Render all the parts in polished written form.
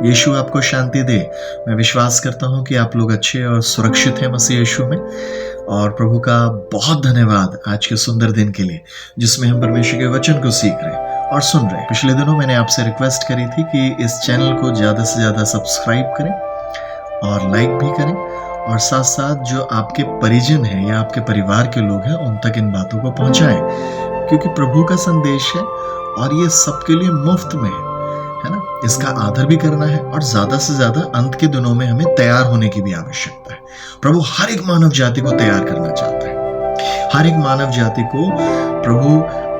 यीशु आपको शांति दे। मैं विश्वास करता हूँ कि आप लोग अच्छे और सुरक्षित हैं मसीह यीशु में। और प्रभु का बहुत धन्यवाद आज के सुंदर दिन के लिए, जिसमें हम परमेश्वर के वचन को सीख रहे हैं और सुन रहे हैं। पिछले दिनों मैंने आपसे रिक्वेस्ट करी थी कि इस चैनल को ज़्यादा से ज़्यादा सब्सक्राइब करें और लाइक भी करें, और साथ साथ जो आपके परिजन हैं या आपके परिवार के लोग हैं उन तक इन बातों को पहुंचाएं, क्योंकि प्रभु का संदेश है और ये सबके लिए मुफ्त में है ना। इसका आदर भी करना है और ज्यादा से ज्यादा अंत के दिनों में हमें तैयार होने की भी आवश्यकता है। प्रभु हर एक मानव जाति को तैयार करना चाहता है। हर एक मानव जाति को प्रभु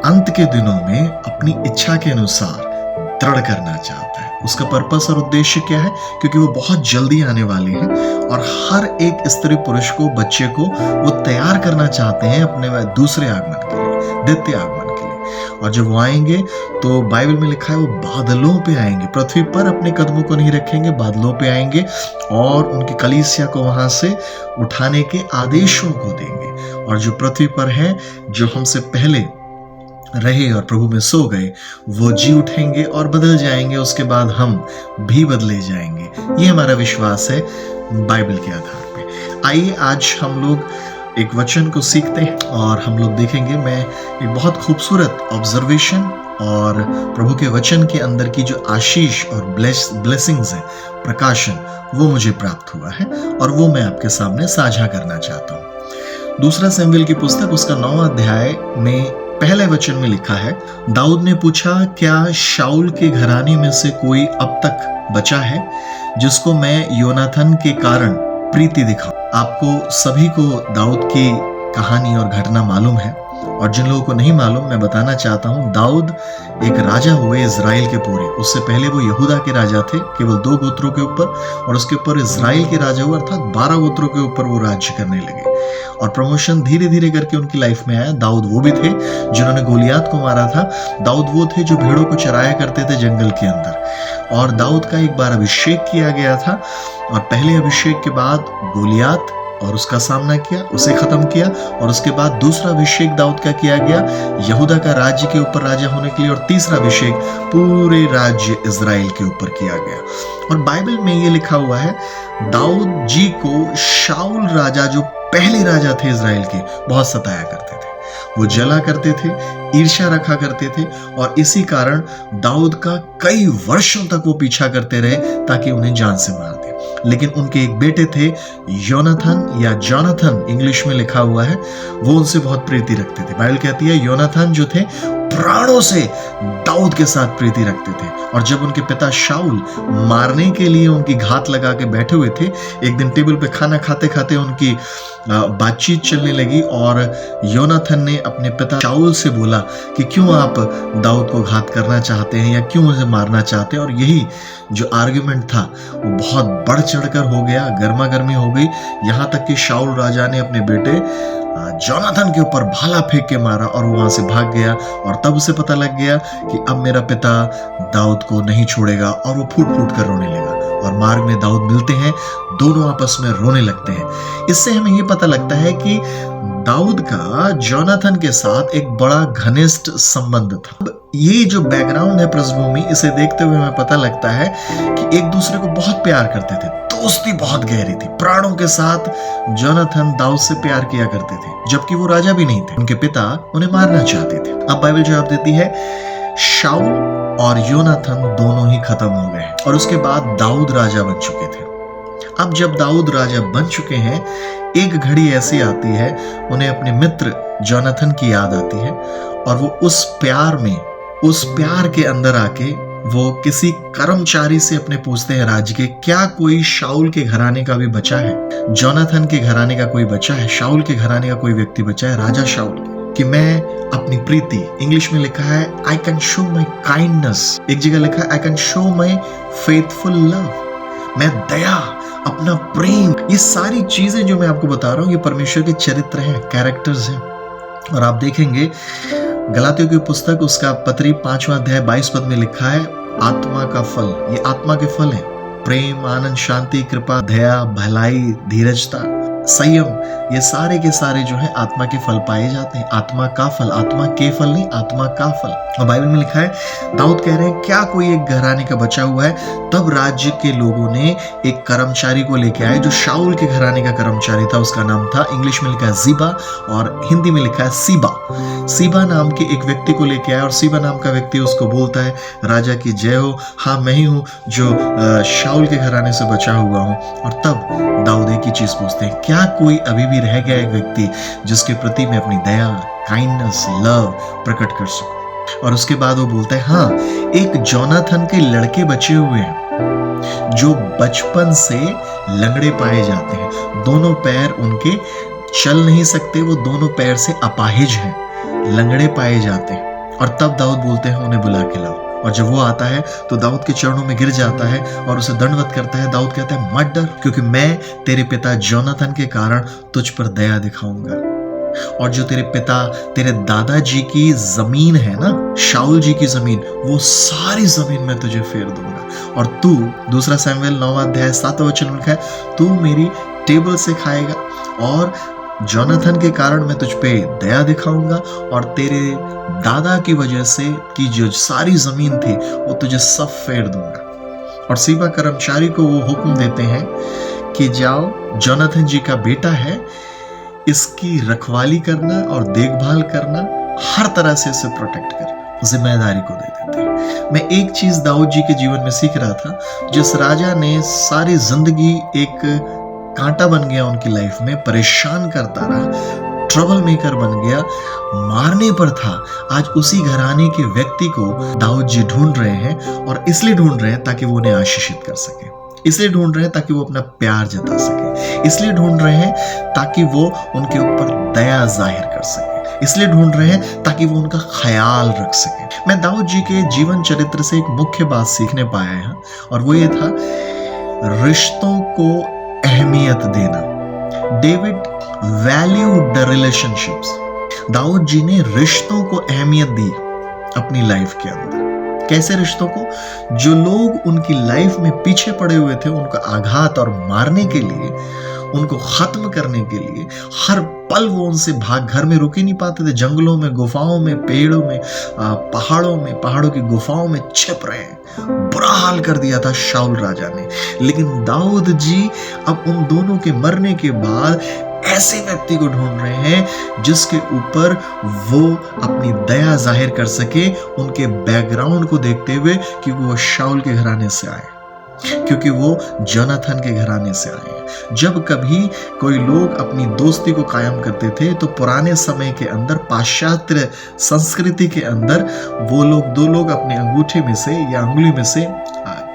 अंत के दिनों में अपनी इच्छा के अनुसार दृढ़ करना चाहता है। उसका पर्पस और उद्देश्य क्या है? क्योंकि वो बहुत जल्दी आने वाले हैं और हर एक स्त्री पुरुष को, बच्चे को वो तैयार करना चाहते हैं अपने दूसरे आगमन के लिए, द्वितीय आगमन के लिए। और जब वो आएंगे तो बाइबल में लिखा है वो बादलों पे आएंगे, पृथ्वी पर अपने कदमों को नहीं रखेंगे, बादलों पे आएंगे और उनकी कलीसिया को वहां से उठाने के आदेशों को देंगे। और जो पृथ्वी पर है, जो हमसे पहले रहे और प्रभु में सो गए, वो जी उठेंगे और बदल जाएंगे। उसके बाद हम भी बदले जाएंगे। ये हमारा विश्वास है बाइबल के आधार पे। आइए आज हम लोग एक वचन को सीखते हैं और हम लोग देखेंगे। मैं एक बहुत खूबसूरत ऑब्जर्वेशन और प्रभु के वचन के अंदर की जो आशीष और ब्लेसिंग्स है, प्रकाशन, वो मुझे प्राप्त हुआ है और वो मैं आपके सामने साझा करना चाहता हूँ। दूसरा शमूएल की पुस्तक उसका 9वां अध्याय में पहले वचन में लिखा है, दाऊद ने पूछा, क्या शाऊल के घराने में से कोई अब तक बचा है जिसको मैं योनाथन के कारण प्रीति दिखाऊं? आपको सभी को दाऊद की कहानी और घटना मालूम है, और जिन लोगों को नहीं मालूम मैं बताना चाहता हूं। दाऊद एक राजा हुए इजराइल के पूरे। उससे पहले वो यहूदा के राजा थे, केवल 2 गोत्रों के ऊपर, और उसके ऊपर इजराइल के राजा हुआ, अर्थात 12 गोत्रों के ऊपर वो राज्य करने लगे। और प्रमोशन धीरे धीरे करके उनकी लाइफ में आया। दाऊद वो भी थे जिन्होंने गोलियात को मारा था। दाऊद वो थे जो भेड़ों को चराया करते थे जंगल के अंदर। और दाऊद का एक बार अभिषेक किया गया था, और पहले अभिषेक के बाद गोलियात और उसका सामना किया, उसे खत्म किया, और उसके बाद दूसरा अभिषेक दाऊद का किया गया यहूदा का राज्य के ऊपर राजा होने के लिए, और तीसरा अभिषेक पूरे राज्य इजराइल के ऊपर किया गया। और बाइबल में ये लिखा हुआ है, दाऊद जी को शाऊल राजा, जो पहले राजा थे इजराइल के, बहुत सताया करते थे। वो जला करते थे, ईर्ष्या रखा करते थे, और इसी कारण दाऊद का कई वर्षों तक वो पीछा करते रहे ताकि उन्हें जान से मार दे। लेकिन उनके एक बेटे थे योनाथन, या जोनाथन इंग्लिश में लिखा हुआ है, वो उनसे बहुत प्रीति रखते थे। बाइबल कहती है योनाथन जो थे प्राणों से दाऊद के साथ प्रीति रखते थे। और जब उनके पिता शाऊल मारने के लिए उनकी घात लगा के बैठे हुए थे, एक दिन टेबल पे खाना खाते खाते उनकी बातचीत चलने लगी, और योनाथन ने अपने पिता शाऊल से बोला कि क्यों आप दाऊद को घात करना चाहते हैं या क्यों उसे मारना चाहते हैं। और यही जो आर्ग्यूमेंट था वो बहुत बढ़ चढ़कर हो गया, गर्मा गर्मी हो गई, यहाँ तक कि शाऊल राजा ने अपने बेटे जोनाथन के ऊपर भाला फेंक के मारा और वो वहां से भाग गया। और तब उसे पता लग गया कि अब मेरा पिता दाऊद को नहीं छोड़ेगा, और वो फूट फूट कर रोने लगा। और मार्ग में दाऊद मिलते हैं, दोनों आपस में रोने लगते हैं। इससे हमें ये पता लगता है कि दाऊद का जोनाथन के साथ एक बड़ा घनिष्ठ संबंध था। ये जो बैकग्राउंड है पृष्ठभूमि, इसे देखते हुए हमें पता लगता है कि एक दूसरे को बहुत प्यार करते थे, दोस्ती बहुत गहरी थी। प्राणों के साथ जोनाथन दाऊद से प्यार किया करते थे, जबकि वो राजा भी नहीं थे। उनके पिता उन्हें मारना चाहते थे। अब बाइबल जवाब देती है, शाऊल और योनाथन दोनों ही खत्म हो गए, और उसके बाद दाऊद राजा बन चुके थे। अब जब दाऊद राजा बन चुके हैं, एक घड़ी ऐसी आती है, उन्हें अपने मित्र जोनाथन की याद आती है, और वो उस प्यार के अंदर आके वो किसी कर्मचारी से अपने पूछते हैं राज्य के, क्या कोई शाऊल के घराने का भी बचा है? जोनाथन के घराने का कोई बचा है? शाऊल के घराने का कोई व्यक्ति बचा है? राजा शाऊल, कि मैं अपनी प्रीति, इंग्लिश में लिखा है I can show my kindness, एक जगह लिखा है I can show my faithful love, मैं दया, अपना प्रेम, ये सारी चीजें जो मैं आपको बता रहा हूं ये परमेश्वर के चरित्र हैं, कैरेक्टर्स हैं। और आप देखेंगे गलातियों की पुस्तक उसका पत्री 5वां अध्याय 22 पद में लिखा है, आत्मा का फल, ये आत्मा के फल है, प्रेम, आनंद, शांति, कृपा, दया, भलाई, धीरजता, संयम, ये सारे के सारे जो है आत्मा के फल पाए जाते हैं। आत्मा का फल, आत्मा के फल नहीं, आत्मा का फल। और बाइबल में लिखा है, दाऊद कह रहे हैं क्या कोई एक घराने का बचा हुआ है? तब राज्य के लोगों ने एक कर्मचारी को लेके आए जो शाऊल के घराने का कर्मचारी था। उसका नाम था, इंग्लिश में लिखा है जीबा और हिंदी में लिखा है सीबा। सीबा नाम के एक व्यक्ति को लेके आया और सीबा नाम का व्यक्ति उसको बोलता है, राजा की जय हो, हाँ मैं ही हूँ जो शाऊल के घराने से बचा हुआ हूँ। और तब दाऊद एक ही चीज पूछते हैं, क्या कोई अभी भी रह गया एक व्यक्ति जिसके प्रति मैं अपनी दया, काइंडनेस, लव प्रकट कर सकूं? और उसके बाद वो बोलता है, हाँ एक जोनाथन के लड़के बचे हुए हैं जो बचपन से लंगड़े पाए जाते हैं, दोनों पैर उनके चल नहीं सकते, वो दोनों पैर से अपाहिज हैं, लंगड़े पाए जाते हैं। और तब दाऊद बोलते हैं, उन्हें बुला के लाओ। और जब वो आता है तो दाऊद के चरणों में गिर जाता है और उसे दंडवत करता है। दाऊद कहता है, मत डर, क्योंकि मैं तेरे पिता जोनाथन के कारण तुझ पर दया दिखाऊंगा। और जो तेरे पिता, तेरे दादाजी की जमीन है ना, शाऊल जी की जमीन, वो सारी जमीन मैं तुझे फेर दूंगा। और तू, 2 शमूएल 9 अध्याय 7 वचन में लिखा है, तू मेरी टेबल से खाएगा और जोनाथन के कारण मैं तुझ पे दया दिखाऊंगा और तेरे दादा की वजह से की जो सारी जमीन थी वो तुझे सब फेर दूंगा। और सीबा कर्मचारी को वो हुक्म देते हैं कि जाओ, जोनाथन जी का बेटा है, इसकी रखवाली करना और देखभाल करना, हर तरह से इसे प्रोटेक्ट करना, जिम्मेदारी को दे देते हैं। मैं एक चीज दाऊद जी के जीवन में सीख रहा था, जिस राजा ने सारी जिंदगी एक कांटा बन गया उनकी लाइफ में, परेशान करता रहा, ट्रबल मेकर बन गया, मारने पर था, आज उसी घराने के व्यक्ति को दाऊद जी ढूंढ रहे हैं। और इसलिए ढूंढ रहे हैं ताकि वो उन्हें आशीषित कर सके, इसलिए ढूंढ रहे हैं ताकि वो अपना प्यार जता सके, इसलिए ढूंढ रहे हैं ताकि वो उनके ऊपर दया जाहिर कर सके, इसलिए ढूंढ रहे हैं ताकि वो उनका ख्याल रख सके। मैं दाऊद जी के जीवन चरित्र से एक मुख्य बात सीखने पाया है और वो ये था, रिश्तों को अहमियत देना। David valued the relationships. Dawood ji ने रिश्तों को अहमियत दी अपनी लाइफ के अंदर। कैसे रिश्तों को? जो लोग उनकी लाइफ में पीछे पड़े हुए थे, उनका आघात और मारने के लिए, उनको खत्म करने के लिए हर पल वो उनसे भाग, घर में रुक ही नहीं पाते थे, जंगलों में, गुफाओं में, पेड़ों में, पहाड़ों की गुफाओं में छिप रहे हैं। बुरा हाल कर दिया था शाऊल राजा ने। लेकिन दाऊद जी अब उन दोनों के मरने के बाद ऐसे व्यक्ति को ढूंढ रहे हैं जिसके ऊपर वो अपनी दया जाहिर कर सके, उनके बैकग्राउंड को देखते हुए, क्योंकि वो शाऊल के घराने से आए, क्योंकि वो जोनाथन के घराने से आए हैं। जब कभी कोई लोग अपनी दोस्ती को कायम करते थे तो पुराने समय के अंदर, पाश्चात्य संस्कृति के अंदर, वो लोग, दो लोग अपने अंगूठे में से या अंगुली में से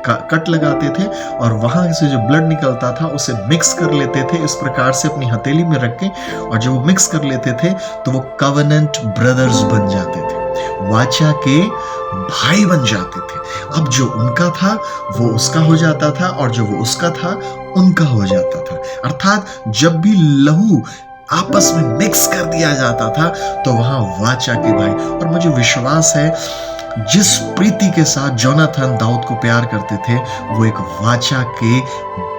कट लगाते थे और वहां से जो ब्लड निकलता था उसे मिक्स कर लेते थे इस प्रकार से अपनी हथेली में रख के, और जब वो मिक्स कर लेते थे तो वो कवेनेंट ब्रदर्स बन जाते थे, वाचा के भाई बन जाते थे। अब जो उनका था वो उसका हो जाता था और जो वो उसका था उनका हो जाता था। अर्थात जब भी लहू आपस में मिक्स कर दिया जाता था तो वहां वाचा के भाई। और मुझे विश्वास है जिस प्रीति के साथ जोनाथन दाऊद को प्यार करते थे, वो एक वाचा के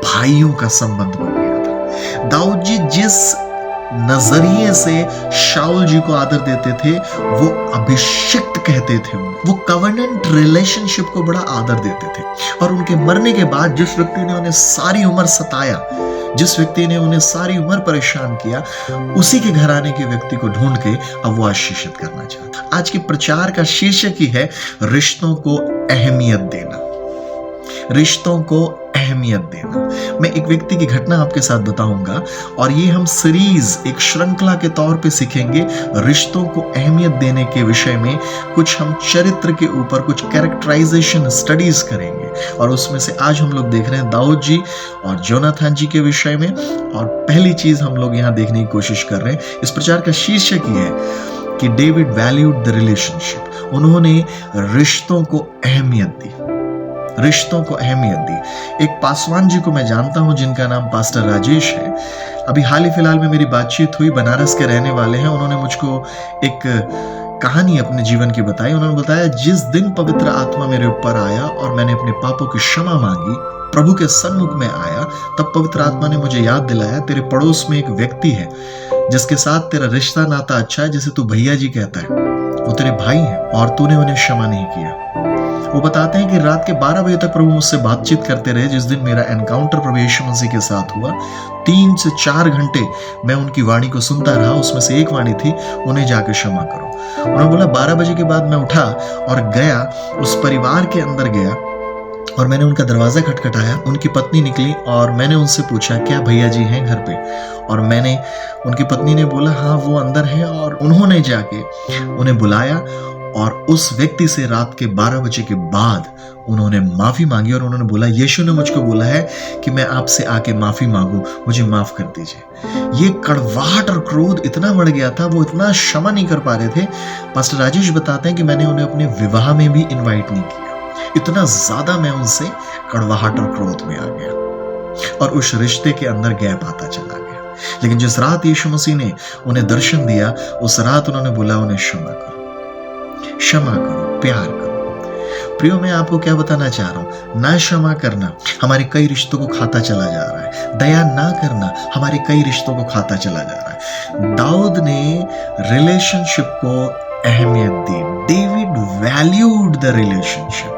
भाइयों का संबंध बन गया था। दाऊद जी जिस नजरिए से शाऊल जी को आदर देते थे, वो अभिषिक्त कहते थे, वो कवेनेंट रिलेशनशिप को बड़ा आदर देते थे। और उनके मरने के बाद जिस व्यक्ति ने उन्हें सारी उम्र सताया, जिस व्यक्ति ने उन्हें सारी उम्र परेशान किया, उसी के घराने के व्यक्ति को ढूंढ के अब वो आशीषित करना चाहता। आज के प्रचार का शीर्षक ही है रिश्तों को अहमियत देना। रिश्तों को अहमियत देना। मैं एक व्यक्ति की घटना आपके साथ बताऊंगा और ये हम सीरीज, एक श्रृंखला के तौर पे सीखेंगे रिश्तों को अहमियत देने के विषय में। कुछ हम चरित्र के ऊपर, कुछ कैरेक्टराइजेशन स्टडीज करेंगे और उसमें से आज हम लोग देख रहे हैं दाऊद जी और जोनाथन जी के विषय में। और पहली चीज हम लोग यहाँ देखने की कोशिश कर रहे हैं, इस प्रचार का शीर्षक ही है कि डेविड वैल्यूड द रिलेशनशिप। उन्होंने रिश्तों को अहमियत दी, रिश्तों को अहमियत दी। एक पासवान जी को मैं जानता हूं जिनका नाम पास्टर राजेश है। अभी हाल ही फिलहाल में मेरी बातचीत हुई, बनारस के रहने वाले हैं। उन्होंने मुझको एक कहानी अपने जीवन की बताई। उन्होंने बताया, जिस दिन पवित्र आत्मा मेरे ऊपर आया और मैंने अपने पापों की क्षमा मांगी, प्रभु के सन्मुख में आया, तब पवित्र आत्मा ने मुझे याद दिलाया, तेरे पड़ोस में एक व्यक्ति है जिसके साथ तेरा रिश्ता नाता अच्छा है, जिसे तू भैया जी कहता है, वो तेरे भाई हैं और तूने उन्हें क्षमा नहीं किया। वो बताते हैं कि रात के 12 बजे तक प्रभु मुझसे बातचीत करते रहे। जिस दिन मेरा एनकाउंटर प्रभु यीशु मसीह के साथ हुआ, 3 से 4 घंटे मैं उनकी वाणी को सुनता रहा। उसमें से एक वाणी थी, उन्हें जाकर क्षमा करो। उन्होंने बोला 12 बजे के बाद मैं उठा और गया, उस परिवार के अंदर गया और मैंने उनका दरवाजा खटखटाया। उनकी पत्नी निकली और मैंने उनसे पूछा, क्या भैया जी हैं घर पे? और उनकी पत्नी ने बोला, हाँ वो अंदर हैं। और उन्होंने जाके उन्हें बुलाया और उस व्यक्ति से रात के 12 बजे के बाद उन्होंने माफी मांगी और उन्होंने बोला, यीशु ने मुझको बोला है कि मैं आपसे आके माफी मांगू, मुझे माफ कर दीजिए। ये कड़वाहट और क्रोध इतना बढ़ गया था, वो इतना क्षमा नहीं कर पा रहे थे। पास्टर राजेश बताते हैं कि मैंने उन्हें अपने विवाह में भी इनवाइट नहीं किया, इतना ज्यादा मैं उनसे कड़वाहट और क्रोध में आ गया और उस रिश्ते के अंदर गैप आता चला गया। लेकिन जिस रात यीशु मसीह ने उन्हें दर्शन दिया, उस रात उन्होंने बोला, उन्हें क्षमा करो, क्षमा करो, प्यार करो। प्रियो, मैं आपको क्या बताना चाह रहा हूं, ना क्षमा करना हमारे कई रिश्तों को खाता चला जा रहा है। दया ना करना हमारे कई रिश्तों को खाता चला जा रहा है। दाऊद ने रिलेशनशिप को अहमियत दी। David valued the relationship.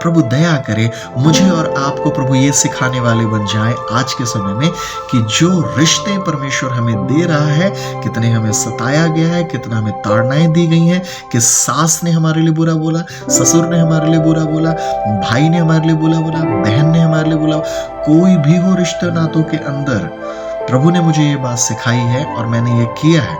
प्रभु दया करे मुझे और आपको, प्रभु ये सिखाने वाले बन जाए आज के समय में कि जो रिश्ते परमेश्वर हमें दे रहा है, कितने हमें सताया गया है, कितना हमें ताड़नाएं दी गई हैं, कि सास ने हमारे लिए बुरा बोला, ससुर ने हमारे लिए बुरा बोला, भाई ने हमारे लिए बुरा बोला, बहन ने हमारे लिए बोला, कोई भी हो रिश्ते नातों के अंदर, प्रभु ने मुझे ये बात सिखाई है और मैंने ये किया है।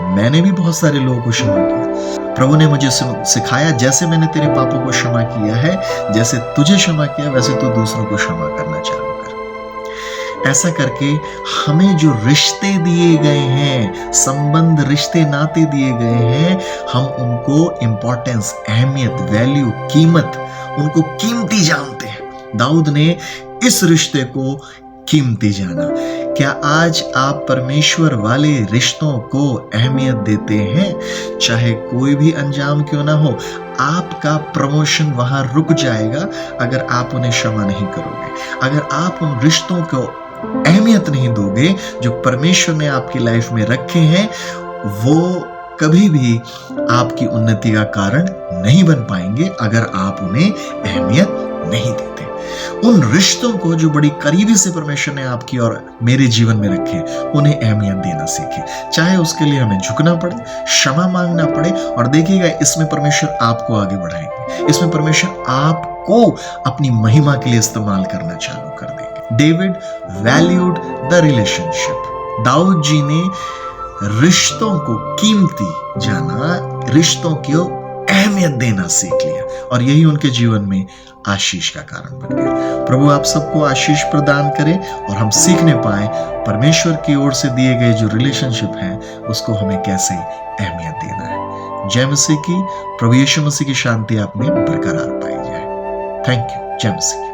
मैंने भी बहुत सारे लोगों को क्षमा किया। प्रभु ने मुझे सिखाया, जैसे मैंने तेरे पापों को क्षमा किया है, जैसे तुझे क्षमा किया, वैसे तू दूसरों को क्षमा करना चालू कर। ऐसा करके हमें जो रिश्ते दिए गए हैं, संबंध, रिश्ते, नाते दिए गए हैं, हम उनको इंपॉर्टेंस, अहमियत, वैल्यू, कीमत, उनको कीमती जानते हैं। दाऊद ने इस रिश्ते को कीमती जाना। क्या आज आप परमेश्वर वाले रिश्तों को अहमियत देते हैं? चाहे कोई भी अंजाम क्यों ना हो, आपका प्रमोशन वहां रुक जाएगा अगर आप उन्हें क्षमा नहीं करोगे, अगर आप उन रिश्तों को अहमियत नहीं दोगे जो परमेश्वर ने आपकी लाइफ में रखे हैं। वो कभी भी आपकी उन्नति का कारण नहीं बन पाएंगे अगर आप उन्हें अहमियत नहीं देते। उन रिश्तों को जो बड़ी करीबी से परमेश्वर ने आपकी और मेरे जीवन में रखे, उन्हें अहमियत देना सीखें। चाहे उसके लिए हमें झुकना पड़े, क्षमा मांगना पड़े, और देखिएगा इसमें परमेश्वर आपको आगे बढ़ाएंगे, इसमें परमेश्वर आपको अपनी महिमा के लिए इस्तेमाल करना चालू कर देंगे। David valued the relationship. Dawood ji ने रिश्तों को कीमती जाना, रिश्तों को अहमियत देना सीख लिया और यही उनके जीवन में आशीष का कारण बन गया। प्रभु आप सबको आशीष प्रदान करे और हम सीखने पाए परमेश्वर की ओर से दिए गए जो रिलेशनशिप हैं उसको हमें कैसे अहमियत देना है। जय मसीह की, प्रभु यीशु मसीह की शांति आप में बरकरार पाई जाए। Thank you. जय मसीह।